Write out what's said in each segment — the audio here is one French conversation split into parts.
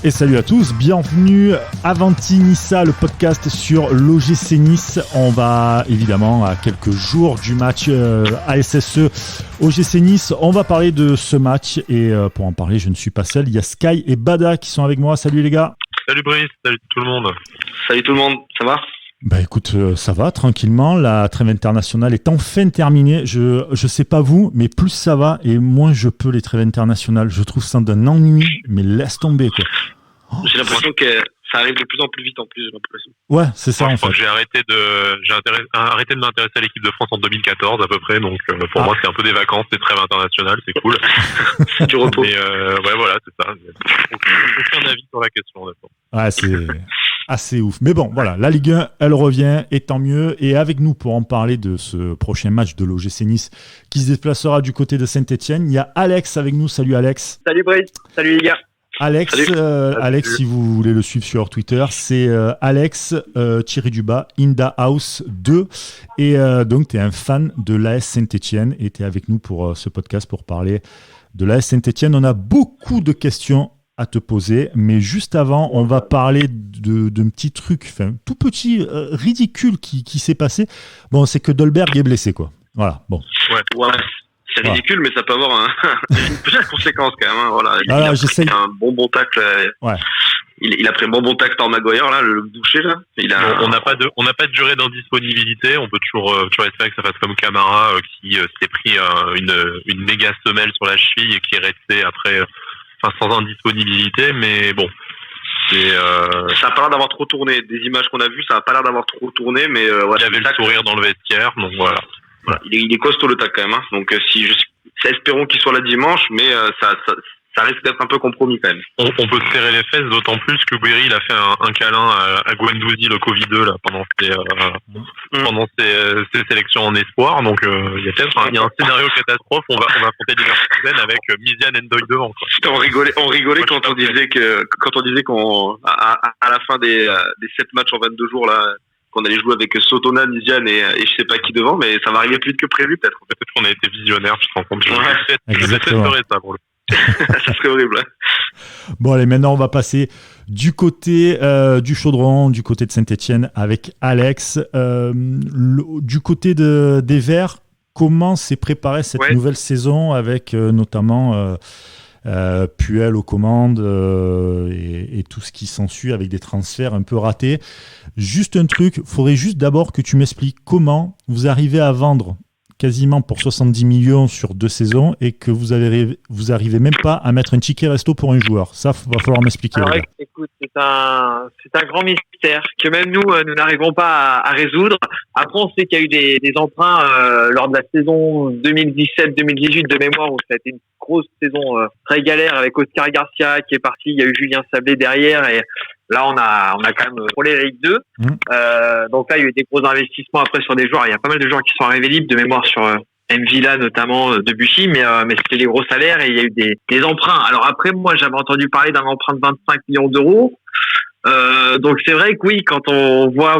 Et salut à tous, bienvenue à Avanti Nissa, le podcast sur l'OGC Nice. On va évidemment à quelques jours du match ASSE OGC Nice. On va parler de ce match et pour en parler, je ne suis pas seul. Il y a Sky et Bada qui sont avec moi. Salut les gars. Salut Brice, salut tout le monde. Salut tout le monde, ça va ? Bah écoute, ça va tranquillement. La trêve internationale est enfin terminée. Je sais pas vous, mais plus ça va et moins je peux les trêves internationales. Je trouve ça d'un ennui, mais laisse tomber quoi. J'ai l'impression que ça arrive de plus en plus vite en plus, j'ai l'impression. Ouais, c'est ça en fait. J'ai arrêté de m'intéresser à l'équipe de France en 2014 à peu près, donc pour moi c'est un peu des vacances, des trêves internationales, c'est cool. C'est du repos. Mais ouais voilà, c'est ça. Aucun avis sur la question honnêtement. Ouais, c'est assez ouf. Mais bon, voilà, la Ligue 1, elle revient, et tant mieux. Et avec nous, pour en parler de ce prochain match de l'OGC Nice, qui se déplacera du côté de Saint-Etienne, il y a Alex avec nous. Salut Alex. Salut Brice, salut les gars. Alex, Alex, si vous voulez le suivre sur Twitter, c'est Alex Inda House 2. Et donc, tu es un fan de l'AS Saint-Etienne et tu es avec nous pour ce podcast pour parler de l'AS Saint-Etienne. On a beaucoup de questions à te poser, mais juste avant, on va parler d'un petit truc, enfin, tout petit, ridicule qui s'est passé. Bon, c'est que Dolberg est blessé, quoi. Voilà, bon. Ouais. C'est ridicule, mais ça peut avoir une petite conséquence quand même. Hein. Voilà. Il a pris un bon tacle. Ouais. Il a pris un bon tacle par Maguire, là, le boucher, là. On n'a pas de durée d'indisponibilité. On peut toujours espérer que ça fasse comme Camara qui s'est pris une méga semelle sur la cheville et qui est resté après sans indisponibilité. Mais bon, ça a pas l'air d'avoir trop tourné. Des images qu'on a vues, ça a pas l'air d'avoir trop tourné, mais il avait le sourire dans le vestiaire, donc voilà. Voilà, il est costaud le tac quand même. Hein. Donc espérons qu'il soit là dimanche, mais ça risque d'être un peu compromis quand même. On peut se serrer les fesses, d'autant plus que Guiri il a fait un câlin à Guendouzi, le Covid-2 là pendant ses sélections en espoir. Donc il y a peut-être un scénario catastrophe. On va affronter Leverkusen avec Miziane Ndoye devant. Quoi. On rigolait quand on disait qu'on à la fin des 7 matchs en 22 jours là. Qu'on allait jouer avec Sotona, Niziane et je sais pas qui devant, mais ça va arriver plus vite que prévu peut-être. Peut-être qu'on a été visionnaire, je te rends compte. Exactement. Ça pour le ça serait horrible. Bon allez, maintenant on va passer du côté du Chaudron, du côté de Saint-Etienne avec Alex. Du côté des Verts, comment s'est préparée cette nouvelle saison avec notamment... Puel aux commandes et tout ce qui s'ensuit avec des transferts un peu ratés. Juste un truc, il faudrait juste d'abord que tu m'expliques comment vous arrivez à vendre quasiment pour 70 millions sur 2 saisons et que vous arrivez même pas à mettre un ticket resto pour un joueur. Ça, va falloir m'expliquer. Alors, écoute, c'est un grand mystère que même nous n'arrivons pas à résoudre. Après, on sait qu'il y a eu des emprunts lors de la saison 2017-2018 de mémoire où ça a été une grosse saison très galère avec Oscar Garcia qui est parti. Il y a eu Julien Sablé derrière et là, on a quand même frôlé la Ligue 2. Donc là, il y a eu des gros investissements après sur des joueurs. Il y a pas mal de joueurs qui sont arrivés libres de mémoire sur Mvila notamment, Debuchy, mais c'était des gros salaires et il y a eu des emprunts. Alors après, moi, j'avais entendu parler d'un emprunt de 25 millions d'euros. Donc c'est vrai que oui, quand on voit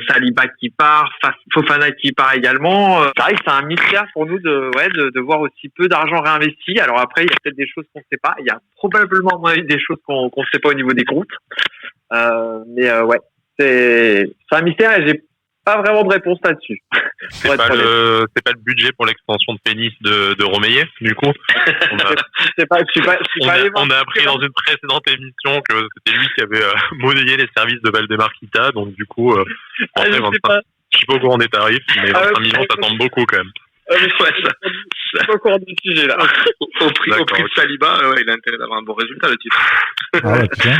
Saliba qui part, Fofana qui part également, c'est vrai que c'est un mystère pour nous de voir aussi peu d'argent réinvesti. Alors après, il y a peut-être des choses qu'on sait pas. Il y a probablement à mon avis des choses qu'on sait pas au niveau des comptes. C'est un mystère et j'ai pas vraiment de réponse là-dessus. C'est pas le budget pour l'extension de pénis de Romeyer, du coup. On a appris dans une précédente émission que c'était lui qui avait monnayé les services de Valdemar Kita, donc du coup, je suis pas au courant des tarifs, mais 25 millions, ça semble beaucoup quand même. Je suis pas au courant du sujet là. Au prix de Saliba, il a intérêt d'avoir un bon résultat le titre. Ah ouais, putain.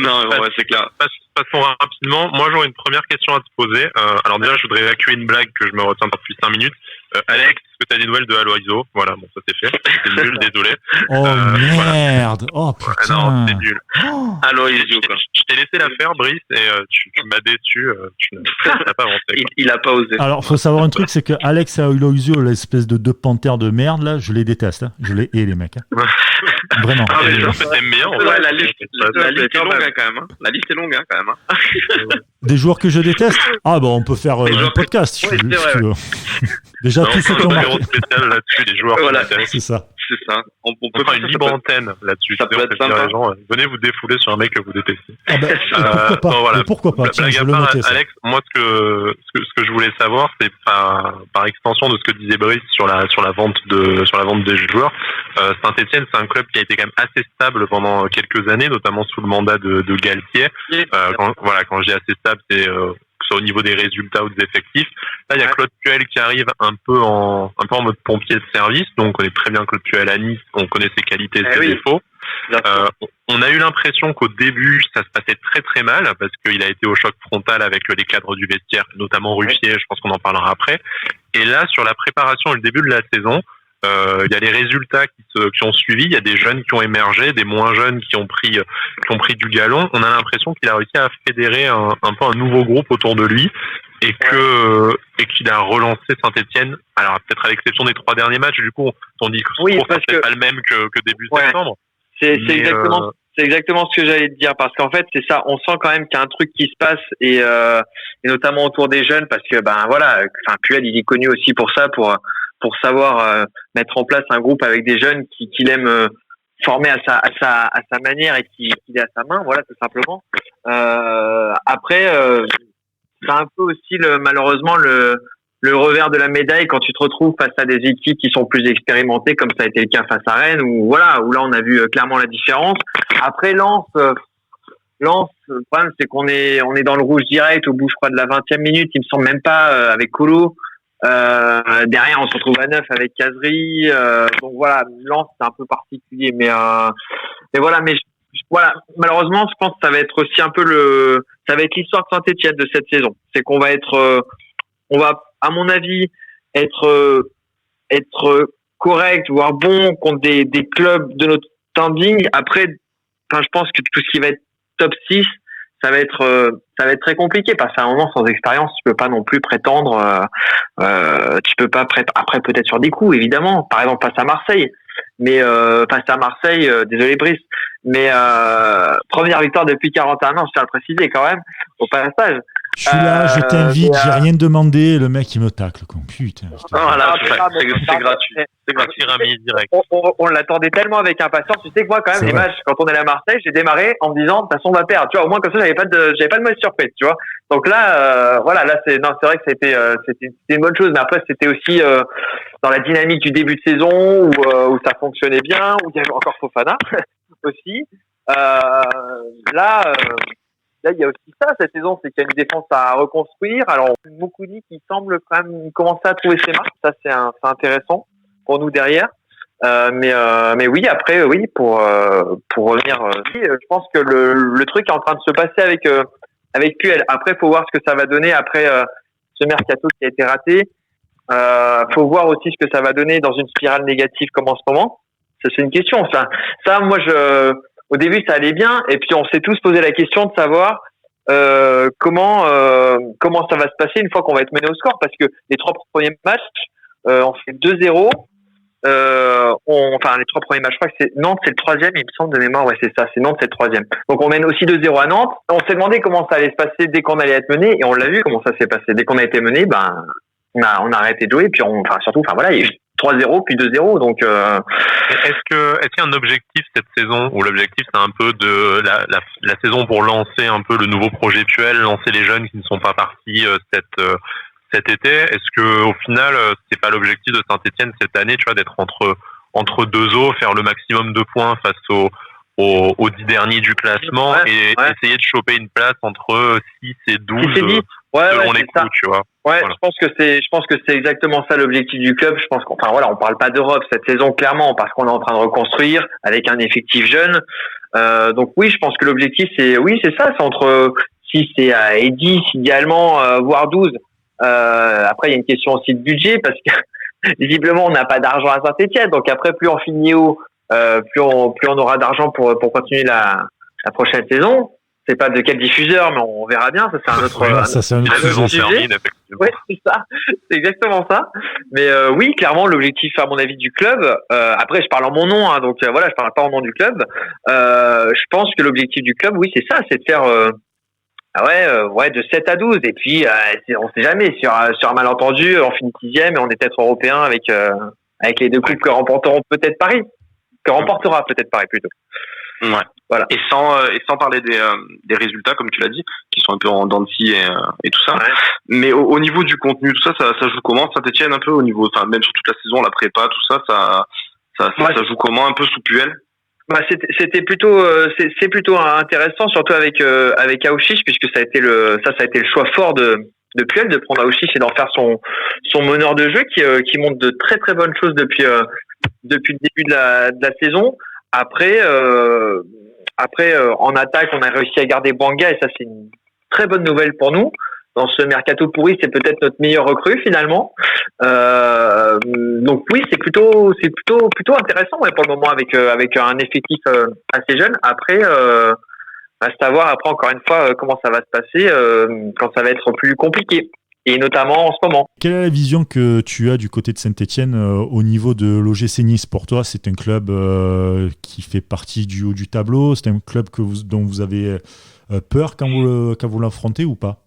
Non, c'est clair. Passons rapidement. Moi, j'aurais une première question à te poser. Alors déjà, je voudrais évacuer une blague que je me retiens depuis 5 minutes. Alex, est-ce que tu as des nouvelles de Aloiseau ? Voilà, bon, ça c'est fait. C'est nul, désolé. Oh merde. Voilà. Oh putain. Non, c'est nul. Aloiseau, quoi. Je t'ai laissé la faire, Brice, et tu m'as déçu. Tu n'as pas avancé. Il a pas osé. Alors, faut savoir un truc, c'est que Alex Aloiseau, l'espèce de 2 panthères de merde, là, je les déteste. Hein. Je les hais, les mecs. Hein. Vraiment. Ah, mais je t'aime bien. La liste est longue, quand même. La liste est longue, quand même. Des joueurs que je déteste ? Ah, bon, on peut faire un podcast. Oui, c'est vrai. Déjà, tous ceux qui ont marqué. Spécial là-dessus, les joueurs. Voilà. C'est ça. C'est ça. On peut faire une libre antenne là-dessus. Ça peut être sympa. Les gens, venez vous défouler sur un mec que vous détestez. Pourquoi pas, bon, voilà. pourquoi pas. Tiens, Blague je à le part, notais, ça. Alex, moi ce que je voulais savoir, c'est par extension de ce que disait Brice sur la vente des joueurs. Saint-Etienne, c'est un club qui a été quand même assez stable pendant quelques années, notamment sous le mandat de Galtier. Quand je dis assez stable, c'est que ce soit au niveau des résultats ou des effectifs. Là, il y a Claude Puel qui arrive un peu en mode pompier de service. Donc, on connaît très bien Claude Puel à Nice. On connaît ses qualités et ses défauts. On a eu l'impression qu'au début, ça se passait très très mal parce qu'il a été au choc frontal avec les cadres du vestiaire, notamment Ruffier. Je pense qu'on en parlera après. Et là, sur la préparation et le début de la saison, il y a les résultats qui ont suivi. Il y a des jeunes qui ont émergé, des moins jeunes qui ont pris du galon. On a l'impression qu'il a réussi à fédérer un peu un nouveau groupe autour de lui et qu'il a relancé Saint-Etienne. Alors peut-être à l'exception des 3 derniers matchs, du coup, on dit que c'est pas le même que début septembre. C'est exactement ce que j'allais te dire, parce qu'en fait c'est ça, on sent quand même qu'il y a un truc qui se passe et notamment autour des jeunes, parce que Puel il est connu aussi pour ça, pour savoir mettre en place un groupe avec des jeunes qu'il aime former à sa manière et qu'il est à sa main, voilà, tout simplement. Après c'est un peu aussi malheureusement le revers de la médaille quand tu te retrouves face à des équipes qui sont plus expérimentées, comme ça a été le cas face à Rennes, où là on a vu clairement la différence. Après Lens, le problème c'est qu'on est dans le rouge direct au bout, je crois, de la 20e minute, il me semble, même pas, avec Colo. Derrière on se retrouve à 9 avec Cazerie, donc voilà, Lens c'est un peu particulier, mais voilà, malheureusement je pense que ça va être aussi un peu ça va être l'histoire de Saint-Etienne de cette saison. C'est qu'on va à mon avis être correct, voire bon contre des clubs de notre standing. Après, je pense que tout ce qui va être top 6, ça va être très compliqué, parce qu'à un moment, sans expérience, tu peux pas non plus prétendre, après peut-être sur des coups, évidemment, par exemple face à Marseille, mais désolé Brice, mais première victoire depuis 41 ans, je tiens à le préciser quand même au passage. Je suis là, je t'invite, j'ai rien demandé, le mec il me tacle, quoi. Putain. Voilà, c'est gratuit. C'est gratuit, Rami, direct. On l'attendait tellement avec impatience. Tu sais que moi, quand même, les matchs, quand on est à Marseille, j'ai démarré en me disant, de toute façon, on va perdre. Tu vois, au moins, comme ça, j'avais pas de mauvaise surprise, tu vois. Donc là, c'est vrai que c'était une bonne chose, mais après, c'était aussi, dans la dynamique du début de saison, où ça fonctionnait bien, où il y avait encore Fofana, aussi. Là, il y a aussi ça, cette saison, c'est qu'il y a une défense à reconstruire. Alors, Moukoudi qui semble quand même commencer à trouver ses marques. Ça, c'est intéressant pour nous derrière. Mais oui, après, oui, pour revenir, je pense que le truc est en train de se passer avec Puel. Après, faut voir ce que ça va donner après ce mercato qui a été raté. Faut voir aussi ce que ça va donner dans une spirale négative comme en ce moment. Ça, c'est une question. Ça, moi, au début, ça allait bien, et puis on s'est tous posé la question de savoir comment ça va se passer une fois qu'on va être mené au score, parce que les 3 premiers matchs, on fait 2-0. Les 3 premiers matchs, je crois que c'est Nantes, c'est le 3e, il me semble de mémoire, ouais, c'est ça, c'est Nantes, c'est le 3e. Donc on mène aussi 2-0 à Nantes. On s'est demandé comment ça allait se passer dès qu'on allait être mené, et on l'a vu comment ça s'est passé. Dès qu'on a été mené, on a arrêté de jouer, puis il y a eu 3-0 puis 2-0, donc Est-ce qu'il y a un objectif cette saison, ou l'objectif c'est un peu de la saison pour lancer un peu le nouveau projet Puel, lancer les jeunes qui ne sont pas partis cet été? Est-ce que au final c'est pas l'objectif de Saint-Etienne cette année, tu vois, d'être entre deux eaux, faire le maximum de points face aux 10 derniers du classement, essayer de choper une place entre 6 et 12 selon les coups, tu vois. Ouais, voilà. je pense que c'est exactement ça l'objectif du club. Je pense on parle pas d'Europe cette saison, clairement, parce qu'on est en train de reconstruire avec un effectif jeune. Donc oui, je pense que l'objectif c'est ça, c'est entre 6 et 10 idéalement, voire 12. Après il y a une question aussi de budget, parce que visiblement on n'a pas d'argent à Saint-Etienne. Donc après, plus on finit haut, plus on aura d'argent pour continuer la prochaine saison. C'est pas de quel diffuseur, mais on verra bien. Ça, c'est un autre sujet. Oui, c'est ça. C'est exactement ça. Mais oui, clairement, l'objectif, à mon avis, du club. Après, je parle en mon nom, hein, donc je parle pas en nom du club. Je pense que l'objectif du club, oui, c'est ça, c'est de faire de 7 à 12. Et puis, on sait jamais, sur un malentendu, on finit 6e et on est peut-être européen avec avec les deux coupes que remportera peut-être Paris plutôt. Ouais. Voilà. Et sans parler des résultats, comme tu l'as dit, qui sont un peu en dents de scie et tout ça. Ouais. Mais au niveau du contenu, tout ça joue comment? Saint-Etienne un peu au niveau, enfin même sur toute la saison, la prépa, tout ça, ça joue comment un peu sous Puel? Bah c'était plutôt c'est plutôt intéressant, surtout avec Aouchiche, puisque ça a été le choix fort de Puel de prendre Aouchiche et d'en faire son meneur de jeu qui montre de très très bonnes choses depuis le début de la saison. Après en attaque, on a réussi à garder Bouanga et ça c'est une très bonne nouvelle pour nous. Dans ce mercato pourri, c'est peut-être notre meilleur recrue finalement. Donc oui, c'est plutôt intéressant pour le moment avec un effectif assez jeune. Après, reste à voir après encore une fois comment ça va se passer quand ça va être plus compliqué. Et notamment en ce moment. Quelle est la vision que tu as du côté de Saint-Etienne au niveau de l'OGC Nice? Pour toi, c'est un club qui fait partie du haut du tableau. C'est un club dont vous avez peur quand vous l'affrontez ou pas?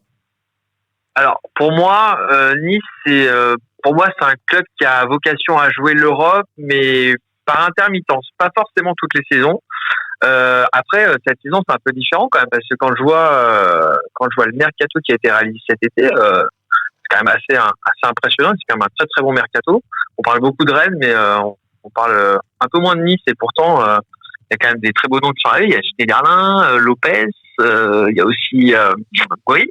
Alors pour moi, Nice, c'est un club qui a vocation à jouer l'Europe, mais par intermittence, pas forcément toutes les saisons. Après cette saison, c'est un peu différent quand même parce que quand je vois le mercato qui a été réalisé cet été, c'est quand même assez impressionnant. C'est quand même un très très bon mercato. On parle beaucoup de Rennes, mais on parle un peu moins de Nice et pourtant il y a quand même des très beaux noms qui sont arrivés. Il y a Schneiderlin, Lopez, il y a aussi Gouiri.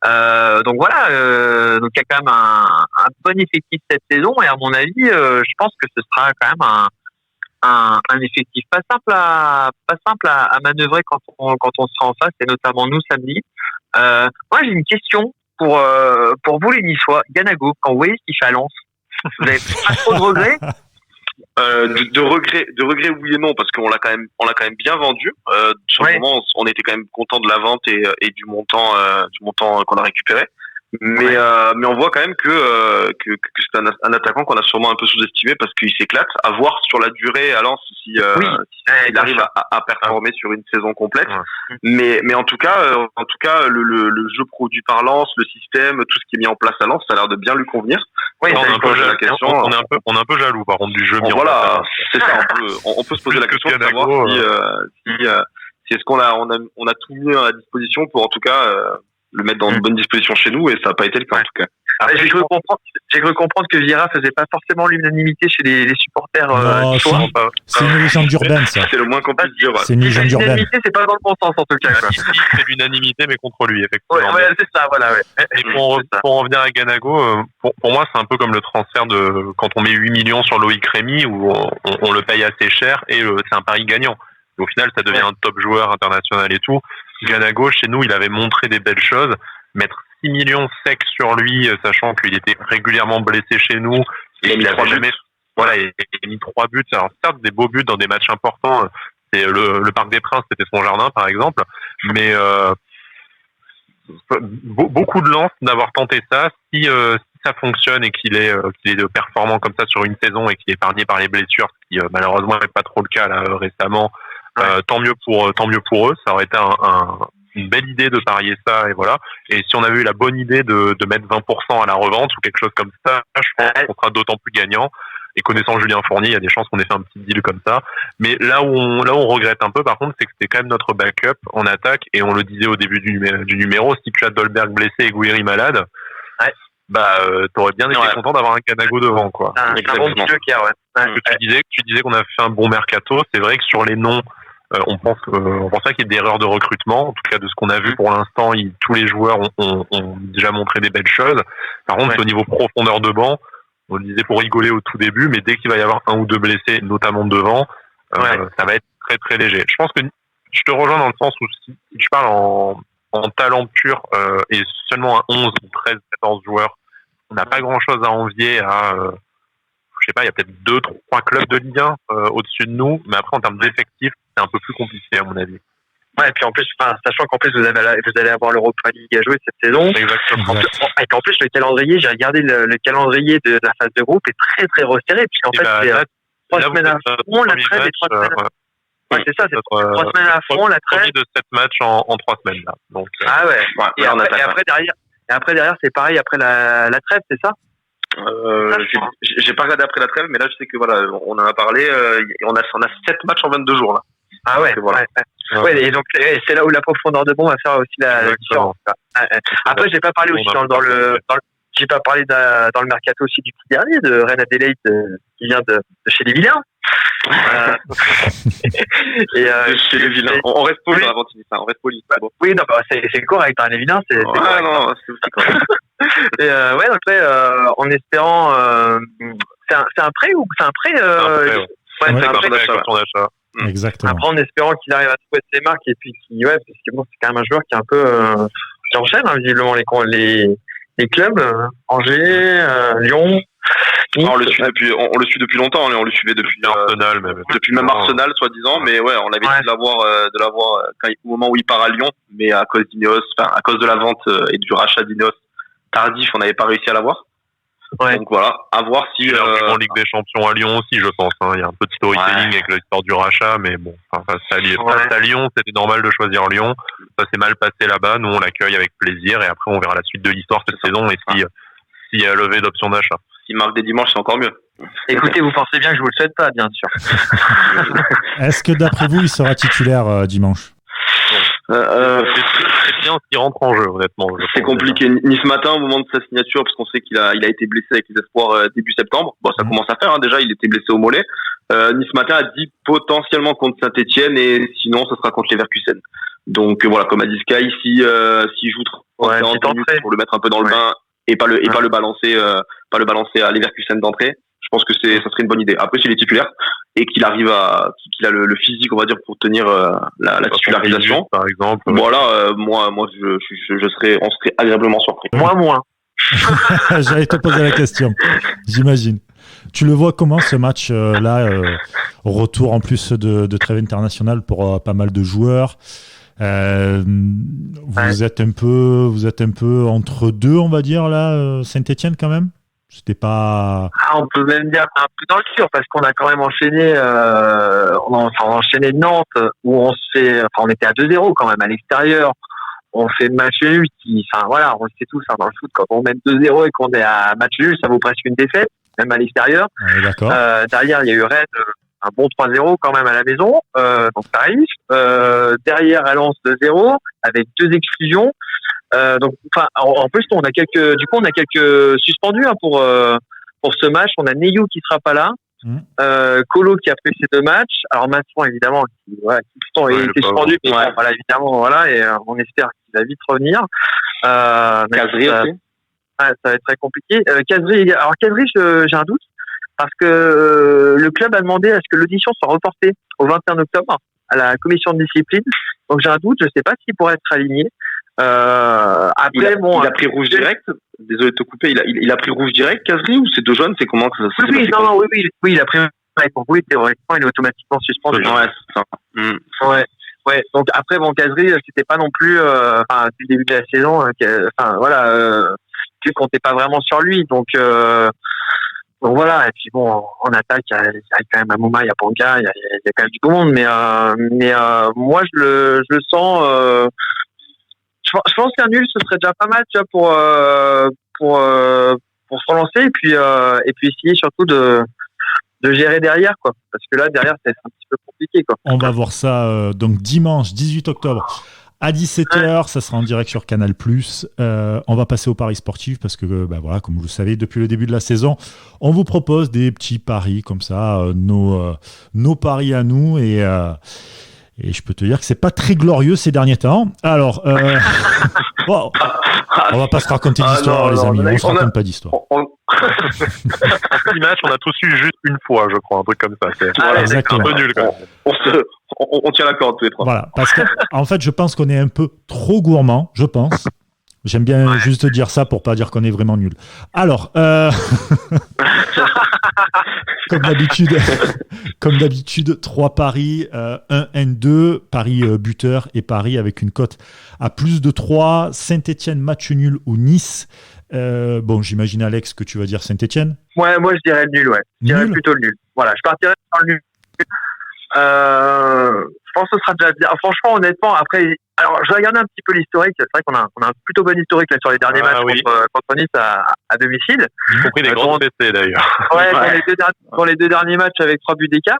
Donc voilà, donc il y a quand même un bon effectif cette saison et à mon avis, je pense que ce sera quand même un effectif pas simple à manœuvrer quand on sera en face et notamment nous samedi. Moi j'ai une question pour vous les Niçois. Ganago, quand vous voyez ce qu'il fait à Lens, vous avez pas trop de regrets? De regret oui et non parce qu'on l'a quand même bien vendu. Sur le moment, on était quand même content de la vente et du montant qu'on a récupéré. Mais on voit quand même que c'est un attaquant qu'on a sûrement un peu sous-estimé parce qu'il s'éclate. À voir sur la durée à Lens si il arrive à performer sur une saison complète. Mais en tout cas le jeu produit par Lens, le système, tout ce qui est mis en place à Lens, ça a l'air de bien lui convenir. Oui, on est un peu jaloux par contre du jeu mis en place. Voilà, c'est ça. On peut se poser la question de savoir si est-ce qu'on a tout mis à disposition pour en tout cas le mettre dans de bonnes dispositions chez nous et ça n'a pas été le cas en tout cas. J'ai cru comprendre que Vieira faisait pas forcément l'unanimité chez les supporters. Non, c'est une légende urbaine ça. C'est le moins qu'on puisse dire. C'est une légende urbaine. L'unanimité, c'est pas dans le bon sens en tout cas. Ici, c'est l'unanimité mais contre lui effectivement. Ouais, c'est ça, voilà. Ouais. Et pour en revenir à Ganago, pour moi c'est un peu comme le transfert de quand on met 8 millions sur Loïc Rémy où on le paye assez cher et c'est un pari gagnant. Au final, ça devient un top joueur international et tout. Ganago, chez nous, il avait montré des belles choses. Mettre 6 millions secs sur lui, sachant qu'il était régulièrement blessé chez nous. Et il avait jamais, voilà, il a mis 3 buts. Alors, certes, des beaux buts dans des matchs importants. C'est le Parc des Princes, c'était son jardin, par exemple. Mais, beaucoup de lance d'avoir tenté ça. Si ça fonctionne et qu'il est performant comme ça sur une saison et qu'il est épargné par les blessures, ce qui, malheureusement, n'est pas trop le cas, là, récemment. Tant mieux pour eux. Ça aurait été une belle idée de parier ça et voilà. Et si on avait eu la bonne idée de mettre 20% à la revente ou quelque chose comme ça, je pense qu'on sera d'autant plus gagnant. Et connaissant Julien Fournier, il y a des chances qu'on ait fait un petit deal comme ça. Mais là où on regrette un peu, par contre, c'est que c'était quand même notre backup en attaque. Et on le disait au début du numéro, si tu as Dolberg blessé et Gouiri malade, t'aurais bien été content d'avoir un Ganago devant, quoi. Un bon petit joker, Tu disais qu'on a fait un bon mercato. C'est vrai que sur les noms, on pense pas qu'il y ait d'erreurs de recrutement. En tout cas, de ce qu'on a vu pour l'instant, tous les joueurs ont déjà montré des belles choses. Par contre, au niveau profondeur de banc, on le disait pour rigoler au tout début, mais dès qu'il va y avoir un ou deux blessés, notamment devant, ça va être très très léger. Je pense que je te rejoins dans le sens où si tu parles en talent pur et seulement à 11 ou 13, 14 joueurs, on n'a pas grand chose à envier à je sais pas, il y a peut-être 2-3 clubs de Ligue 1 au-dessus de nous, mais après en termes d'effectifs, c'est un peu plus compliqué à mon avis. Ouais, et puis en plus, sachant qu'en plus vous allez avoir l'Europa League à jouer cette saison. Exactement. Et qu'en plus le calendrier, j'ai regardé le calendrier de la phase de groupe est très très resserré, puisqu'en fait c'est 3 semaines à fond, la trêve et 3 semaines. Ouais, c'est ça, c'est 3 semaines à fond, la trêve. De 7 matchs en 3 semaines là. Donc, et après derrière c'est pareil après la trêve, c'est ça? J'ai pas regardé après la trêve, mais là je sais que voilà, on en a parlé. On a 7 matchs en 22 jours là. Ah ouais. Voilà. Ouais, et donc c'est là où la profondeur de banc va faire aussi la différence. Après, j'ai pas parlé aussi j'ai pas parlé dans le mercato aussi du petit dernier de Reine Adelaide qui vient de chez les Vilains. Chez les Vilains. On reste poli avant de finir ça. On reste poli. Bon. Oui, non, c'est correct. Hein, les Vilains, c'est correct. Non, c'est aussi correct. Et ouais, après, en espérant, c'est un prêt ou c'est un prêt c'est un prêt d'achat. Exactement. Après, en espérant qu'il arrive à trouver ses marques et puis parce que bon, c'est quand même un joueur qui est un peu qui enchaîne visiblement les clubs, Angers, Lyon. On le suit depuis longtemps. On le suivait depuis Arsenal, même. Depuis même Arsenal, soi-disant. Mais ouais, on avait dit de l'avoir au moment où il part à Lyon, mais à cause d'Ineos, à cause de la vente et du rachat d'Ineos tardif, on n'avait pas réussi à l'avoir. Ouais. Donc voilà, à voir si. Il y a en Ligue des Champions à Lyon aussi, je pense. Hein. Il y a un peu de storytelling avec l'histoire du rachat, mais bon, face à Lyon, c'était normal de choisir Lyon. Ça s'est mal passé là-bas. Nous, on l'accueille avec plaisir et après, on verra la suite de l'histoire cette saison et s'il y a levé d'option d'achat. S'il marque des dimanches, c'est encore mieux. Écoutez, vous pensez bien que je vous le souhaite pas, bien sûr. Est-ce que d'après vous, il sera titulaire dimanche? C'est bien s'il rentre en jeu, honnêtement. C'est compliqué. Ni ce matin, au moment de sa signature, parce qu'on sait qu'il a été blessé avec les espoirs début septembre. Bon, ça commence à faire, hein, déjà, il était blessé au mollet. Ni ce matin a dit potentiellement contre Saint-Etienne et sinon, ce sera contre Leverkusen. Donc voilà, comme a dit Sky, s'il joue pour le mettre un peu dans le bain et pas le balancer à Leverkusen d'entrée, je pense que ça serait une bonne idée. Après, s'il est titulaire et qu'il arrive qu'il a le physique, on va dire, pour tenir la titularisation, par exemple. Voilà, moi, on serait agréablement surpris. Moi, moins. J'allais te poser la question. J'imagine. Tu le vois comment ce match là, retour en plus de trêve internationale pour pas mal de joueurs. Vous êtes un peu entre deux, on va dire là, Saint-Etienne quand même. C'était pas. On peut même dire un peu dans le dur parce qu'on a quand même enchaîné. On a enchaîné Nantes où on était à 2-0 quand même à l'extérieur. On fait le match nul on le sait tous dans le foot, quand on mène 2-0 et qu'on est à match nul, ça vaut presque une défaite, même à l'extérieur. D'accord. Derrière, il y a eu Rennes, un bon 3-0 quand même à la maison, donc ça arrive. Derrière, à Lens 2-0 avec 2 exclusions. Donc, en plus, on a quelques suspendus pour ce match. On a Neyou qui sera pas là, Colo qui a pris ces 2 matchs. Alors Masson évidemment qui a été suspendu, mais voilà évidemment et on espère qu'il va vite revenir. Kazri aussi. Ça va être très compliqué. Kazri, j'ai un doute parce que le club a demandé à ce que l'audition soit reportée au 21 octobre à la commission de discipline. Donc j'ai un doute, je sais pas s'il pourrait être aligné. Après, il a pris rouge direct. Désolé de te couper. Il a pris rouge direct, Kazri, ou c'est 2 jaunes? C'est comment que ça se passe? Oui, il a pris. Oui, théoriquement, il est automatiquement suspendu. Ouais. Donc après, Kazri, c'était pas non plus, depuis le début de la saison, tu comptais pas vraiment sur lui. Donc voilà. Et puis bon, en attaque, il y a quand même Amouma, il y a Panga, il y a quand même du beau monde. Mais moi, je le sens. Je pense qu'un nul, ce serait déjà pas mal, tu vois, pour se relancer et puis essayer surtout de gérer derrière, quoi. Parce que là, derrière, c'est un petit peu compliqué, quoi. On va voir ça donc dimanche 18 octobre à 17h. Ça sera en direct sur Canal+. On va passer au paris sportif parce que, voilà, comme vous le savez, depuis le début de la saison, on vous propose des petits paris comme ça, nos paris à nous et je peux te dire que c'est pas très glorieux ces derniers temps. Alors, on va pas se raconter d'histoire, les amis. On se raconte pas d'histoire. 6 matchs, on a tous eu juste une fois, je crois, un truc comme ça. C'est un peu nul, quand même. On tient la corde tous les 3. Voilà, parce que en fait, je pense qu'on est un peu trop gourmand, je pense. J'aime bien juste dire ça pour pas dire qu'on est vraiment nul. Alors, comme d'habitude, 3 paris, 1 N2, paris buteur et paris avec une cote à plus de 3, Saint-Etienne match nul ou Nice. J'imagine Alex que tu vas dire Saint-Etienne. Ouais, moi je dirais le nul, Je dirais plutôt le nul. Voilà, je partirais sur le nul. Je pense que ce sera déjà bien. Franchement, honnêtement, après, alors je vais regarder un petit peu l'historique. C'est vrai qu'on a un plutôt bon historique là sur les derniers matchs contre Nice à domicile. Y compris des grands essais d'ailleurs. Ouais, dans les deux derniers matchs avec 3 buts d'écart.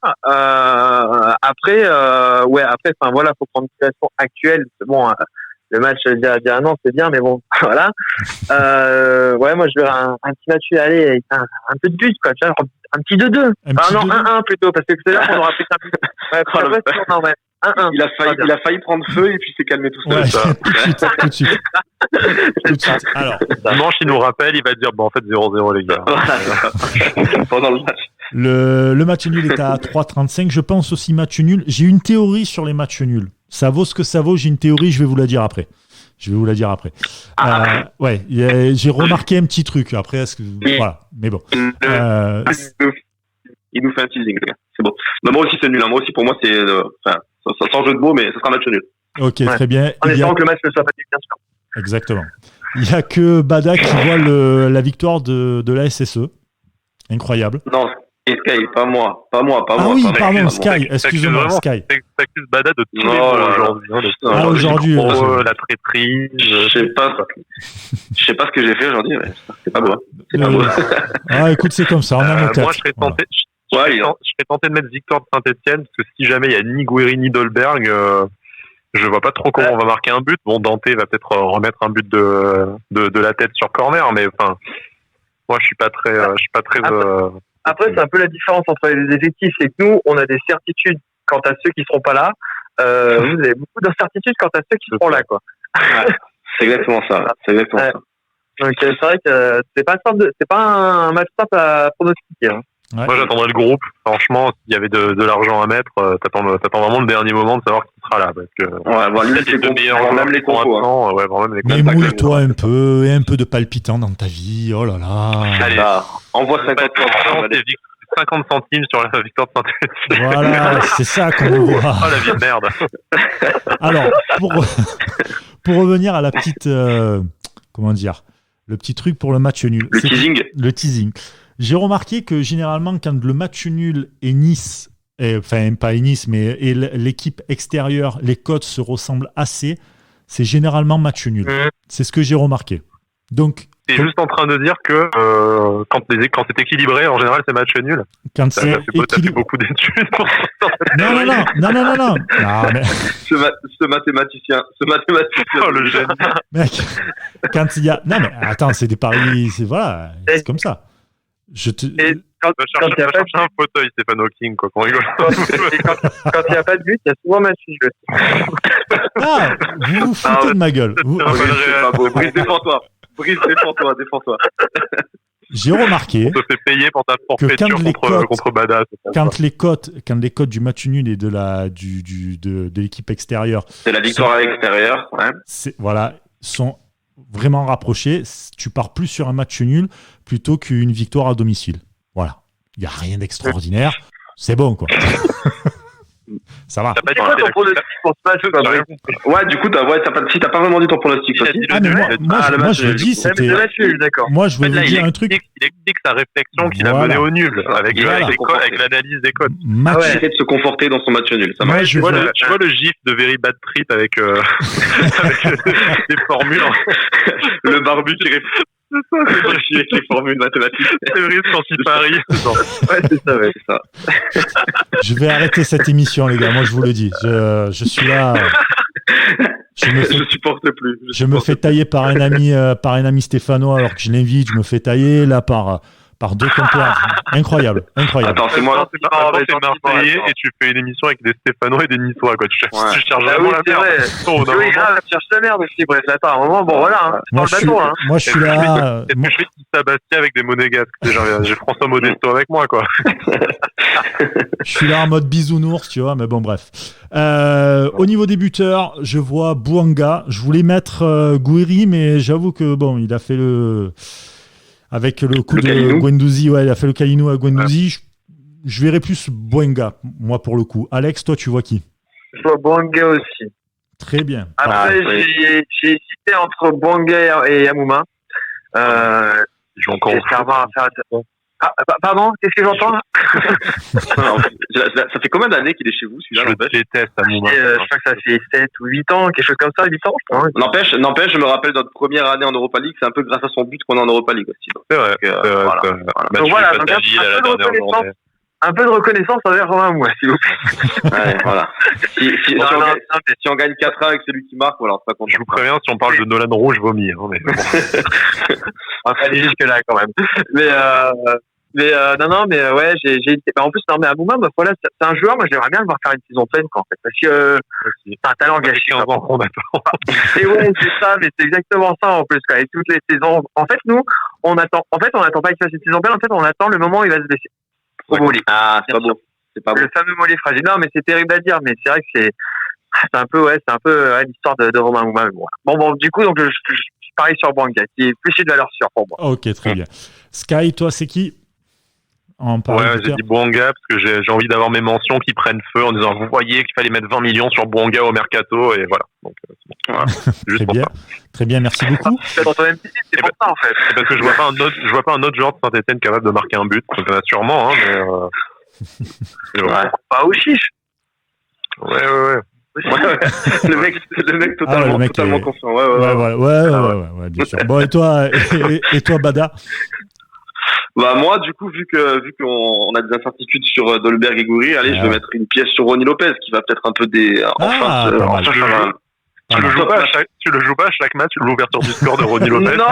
Après, enfin voilà, faut prendre une situation actuelle. Bon, le match d'il y a un an, c'est bien, mais bon, voilà. Moi je verrais un petit match aller avec un peu de but, quoi. Tu vois, un petit 2-2. Non, 1-1 plutôt, parce que tout à l'heure, on aura fait un but. Ouais, 1-1. Il a failli prendre feu et puis s'est calmé tout seul. Ouais, Ça. tout de suite. Alors, dimanche, il nous rappelle, il va dire, en fait, 0-0, les gars. Pendant le match. Le match nul est à 3,35. Je pense aussi match nul. J'ai une théorie sur les matchs nuls. Ça vaut ce que ça vaut. J'ai une théorie, je vais vous la dire après. J'ai remarqué un petit truc. Après, voilà. Mais bon. Il nous fait un teasing, les gars. C'est bon. Mais moi aussi, c'est nul. Moi aussi, pour moi, c'est sans jeu de mots, mais ce sera un match nul. Ok, très bien. En espérant que le match ne soit pas bien sûr. Exactement. Il n'y a que Bada qui voit la victoire de la SSE. Incroyable. Non, Sky, pas moi. Ah oui, pardon, Sky. Excusez-moi, Sky. T'accuses Bada de tout aujourd'hui. La traîtrise. Je sais pas ce que j'ai fait aujourd'hui, mais c'est pas beau. Écoute, c'est comme ça. On a nos têtes. Moi, je serais tenté de mettre Victor de Saint-Etienne, parce que si jamais il y a ni Gouiri ni Dolberg, je vois pas trop comment on va marquer un but. Bon, Dante va peut-être remettre un but de la tête sur corner, mais enfin, moi, je suis pas très. Après, c'est un peu la différence entre les effectifs, c'est que nous, on a des certitudes quant à ceux qui seront pas là. Vous avez beaucoup d'incertitudes quant à ceux qui seront là, quoi. Ouais, c'est exactement ça. Donc c'est vrai que c'est pas un match simple à pronostiquer. Hein. Ouais. Moi, j'attendrai le groupe. Franchement, s'il y avait de l'argent à mettre, t'attends vraiment le dernier moment de savoir qui sera là, parce que. Même les compos. Mais mouille-toi un peu, et un peu de palpitant dans ta vie. Oh là là. Allez, envoie 50 centimes sur la victoire de Saint-Etienne. Voilà, c'est ça qu'on voit. Oh, la vie de merde. Alors, pour revenir à la petite, le petit truc pour le match nul. Le teasing. J'ai remarqué que généralement, quand le match nul est Nice, pas Nice, mais l'équipe extérieure, les cotes se ressemblent assez, c'est généralement match nul. C'est ce que j'ai remarqué. Donc, t'es juste en train de dire que quand c'est équilibré, en général, c'est match nul. Quand c'est équilibré, t'as fait beaucoup d'études pour ça. Non. Mais... Ce mathématicien. Oh, le génie. Mec, quand il y a... Non, mais attends, c'est des paris, c'est comme ça. Quand il y a pas un fauteuil, Stephen Hawking, quoi, qu'on rigole. Quand il n'y a pas de but, il y a souvent match nul. Vous vous foutez de ma gueule. Brice, défends-toi. Défends-toi. J'ai remarqué on te fait payer pour ta forfaiture contre Bada. Quand les cotes du match nul et de l'équipe extérieure, c'est la victoire à l'extérieur, ouais. Sont vraiment rapprochés. Tu pars plus sur un match nul plutôt qu'une victoire à domicile. Voilà, il y a rien d'extraordinaire. C'est bon, quoi. Ça va. C'est quoi ton pronostic pour ce match, quoi? Ouais, du coup, si t'as pas vraiment dit ton pronostic aussi. Moi, je le dis, c'était. D'accord. Moi, je veux vous dire un truc. Il explique sa réflexion qu'il a menée au nul, avec l'analyse des codes. Essayer de se conforter dans son match nul. Tu vois le gif de Very Bad Trip avec des formules. Le barbu qui répond. C'est ça, c'est avec les formules mathématiques. C'est vrai, quand il parie. Ouais, c'est ça. Je vais arrêter cette émission, les gars. Moi, je vous le dis. Je suis là. Je supporte plus. Je me fais tailler par un ami stéphanois alors que je l'invite. Je me fais tailler là par deux compères. Incroyable. Attends, c'est moi. T'es Marseillais et tu fais une émission avec des Stéphanois et des Niçois, quoi. Tu cherches vraiment la merde. Oui, grave, tu cherches la merde aussi, bref. Attends, à un moment, bon, voilà. Moi, je suis là. Je fais Sébastien avec des monégasques. J'ai François Modesto avec moi, quoi. Je suis là en mode bisounours, tu vois, mais bon, bref. Au niveau des buteurs, je vois Bouanga. Je voulais mettre Gouiri, mais j'avoue que, bon, il a fait avec le coup de Guendouzi, il a fait le Kalinou à Guendouzi. Je verrais plus Bouanga, moi, pour le coup. Alex, toi, tu vois qui? Je vois Bouanga aussi. Très bien. Après, j'ai hésité entre Bouanga et Yamouma. Ils jouent encore pardon, qu'est-ce que j'entends là? Ça fait combien d'années qu'il est chez vous, celui-là? Je le déteste, Amouma. Je crois que ça fait 7 ou 8 ans, quelque chose comme ça, 8 ans, je crois. N'empêche, je me rappelle notre première année en Europa League, c'est un peu grâce à son but qu'on est en Europa League aussi. C'est vrai. Voilà. Donc voilà, donc un peu de reconnaissance envers Romain Amouma, s'il vous plaît. Ouais, voilà. Si on gagne 4-1 avec celui qui marque, voilà, on sera content. Je vous préviens, si on parle de Nolan Roux, je vomis. Hein, mais bon. On va pas aller jusque là quand même. Mais ouais, en plus, non, mais Amouma, voilà, c'est un joueur, moi j'aimerais bien le voir faire une saison pleine, quoi, en fait, parce que c'est un talent gâché. 15 ans qu'on attend. Et ouais, c'est ça, mais c'est exactement ça, en plus, quoi. Et toutes les saisons. En fait, nous, on attend pas qu'il fasse une saison pleine, en fait, on attend le moment où il va se blesser. Au mollet. Ah, c'est pas bon. C'est pas bon. Le fameux mollet fragile. Non, mais c'est terrible à dire, mais c'est vrai que c'est un peu l'histoire de Romain Amouma. Bon, du coup, donc, je parie sur Bouanga, qui est plus de valeur sûre pour moi. Ok, très bien. Sky, toi, c'est qui? J'ai dit Bouanga parce que j'ai envie d'avoir mes mentions qui prennent feu en disant vous voyez qu'il fallait mettre 20 millions sur Bouanga au mercato et voilà. Donc c'est bon. Voilà. Juste très bien. Très bien, merci beaucoup. C'est pour ça en fait. C'est parce que je vois pas un autre joueur de Saint-Etienne capable de marquer un but. Donc il y en a sûrement, hein, mais Pas au chiche. Ouais. Le mec totalement confiant. Ouais, bien sûr. Bon, et toi, Bada? Bah moi, du coup, vu qu'on a des incertitudes sur Dolberg et Gouiri, allez, je vais mettre une pièce sur Ronny Lopez qui va peut-être un peu Tu le joues pas à chaque match, l'ouverture du score de Ronny Lopez. Non.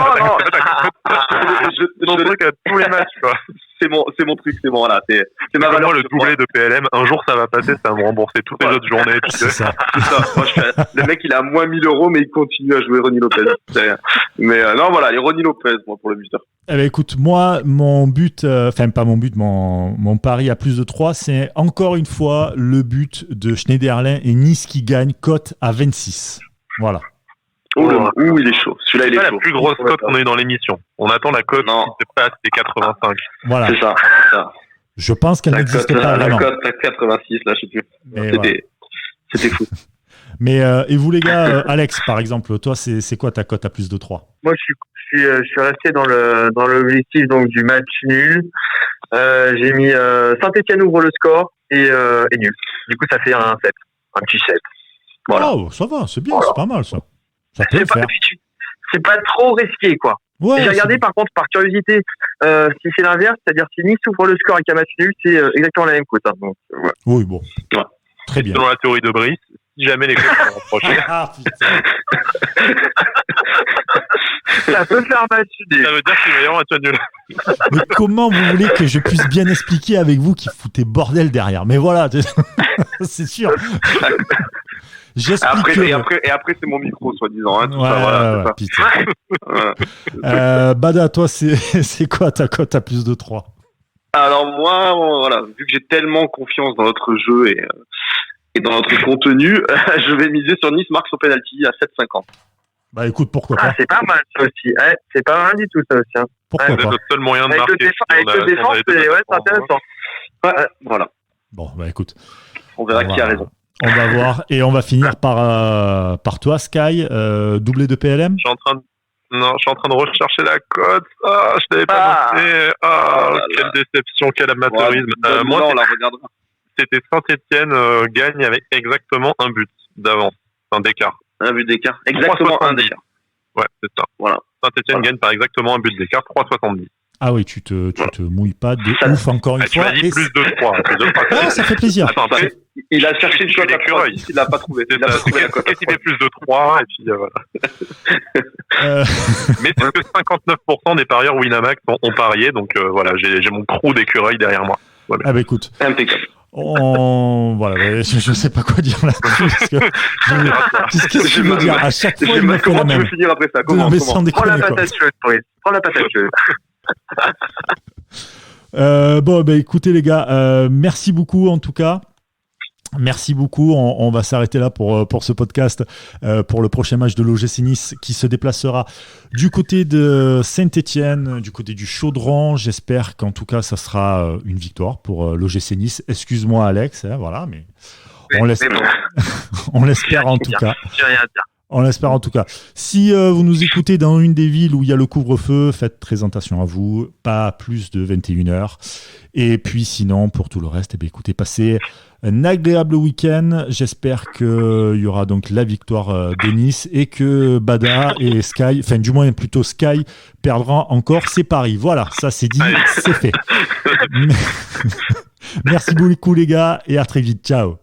Je truc à tous les matchs, quoi. C'est mon truc, c'est bon, voilà. C'est ma valeur. Moi, le doublé de PLM, un jour ça va passer, ça va me rembourser toutes les autres journées. C'est ça. Moi, le mec, il a moins 1000 €, mais il continue à jouer Ronny Lopez. Mais non, voilà, les Ronny Lopez, moi, pour le buteur. Eh ben, écoute, moi, mon but, pas mon but, mon pari à plus de 3, c'est encore une fois le but de Schneiderlin et Nice qui gagne, cote à 26. Voilà. Il est chaud. Celui-là, il est chaud. C'est la plus grosse cote qu'on a eu dans l'émission. On attend la cote qui se passe des 85. Voilà. C'est ça. Je pense qu'elle n'existe pas vraiment. La cote à 86, là, je sais plus. C'était fou. Mais, et vous, les gars, Alex, par exemple, toi, c'est quoi ta cote à plus de 3? Moi, je suis resté dans l'objectif, donc, du match nul. J'ai mis, Saint-Etienne ouvre le score et nul. Du coup, ça fait un 7. Un petit 7. Voilà. Oh, ça va, c'est bien, c'est pas mal, ça. Ça peut le faire. C'est pas trop risqué, quoi. Ouais, j'ai regardé, par contre, par curiosité, si c'est l'inverse, c'est-à-dire si Nice ouvre le score avec un match nul, c'est exactement la même cote. Hein, donc, ouais. Oui, bon. Ouais. Très bien. Selon la théorie de Brice, si jamais les cotes sont rapprochées. Ah, putain. Ça peut faire match nul. Ça veut dire qu'il va y avoir un match nul. Mais comment vous voulez que je puisse bien expliquer avec vous qui foutez bordel derrière? Mais voilà, c'est sûr. Et après, c'est mon micro, soi-disant. Hein, Bada, toi, c'est quoi ta cote à plus de 3? Alors moi, voilà, vu que j'ai tellement confiance dans notre jeu et dans notre contenu, je vais miser sur Nice marque sur penalty à 7,50. Bah écoute, pourquoi pas. C'est pas mal ça aussi. Ouais, c'est pas mal du tout ça aussi. Hein. Pourquoi pas. C'est notre seul moyen de marquer. Avec le défense, c'est intéressant. Voilà. Bon, bah écoute. On verra qui a raison. On va voir. Et on va finir par toi, Sky, doublé de PLM. Je suis en train de rechercher la cote. Ah, je l'avais pas noté. Quelle déception, quel amateurisme. Moi, on la regardera. C'était Saint-Etienne gagne avec exactement un but d'avance, d'écart. Un but d'écart. Exactement un d'écart. Ouais, c'est ça. Voilà. Saint-Etienne gagne par exactement un but d'écart, 3,70. Ah oui, tu te mouilles pas de ouf encore une fois. Tu m'as dit plus de 3. Ah, ça fait plaisir. Attends, après, il a cherché une cote à 3, il l'a pas trouvé. Il a pas trouvé la cote. Qu'est-ce qu'il fait plus de 3 et puis voilà. Mais c'est que 59% des parieurs Winamax ont parié, donc voilà, j'ai mon crew d'écureuils derrière moi. Voilà. Ah bah écoute. Impeccable. Voilà, je sais pas quoi dire là-dessus. Qu'est-ce que tu veux dire? À chaque fois, il me fait la même. Comment tu veux finir après ça? Comment? Prends la patate chaude, Brice. Prends la patate chaude. Bon, bah écoutez les gars, merci beaucoup en tout cas. Merci beaucoup. On va s'arrêter là pour ce podcast, pour le prochain match de l'OGC Nice qui se déplacera du côté de Saint-Etienne, du côté du Chaudron. J'espère qu'en tout cas, ça sera une victoire pour l'OGC Nice. Excuse-moi, Alex, hein, voilà, mais on l'espère en tout cas. On l'espère en tout cas. Si vous nous écoutez dans une des villes où il y a le couvre-feu, faites très attention à vous, pas plus de 21h. Et puis sinon, pour tout le reste, écoutez, passez un agréable week-end. J'espère qu'il y aura donc la victoire de Nice et que Bada et Sky, enfin du moins plutôt Sky, perdront encore ses paris. Voilà, ça c'est dit, c'est fait. Merci beaucoup les gars et à très vite. Ciao.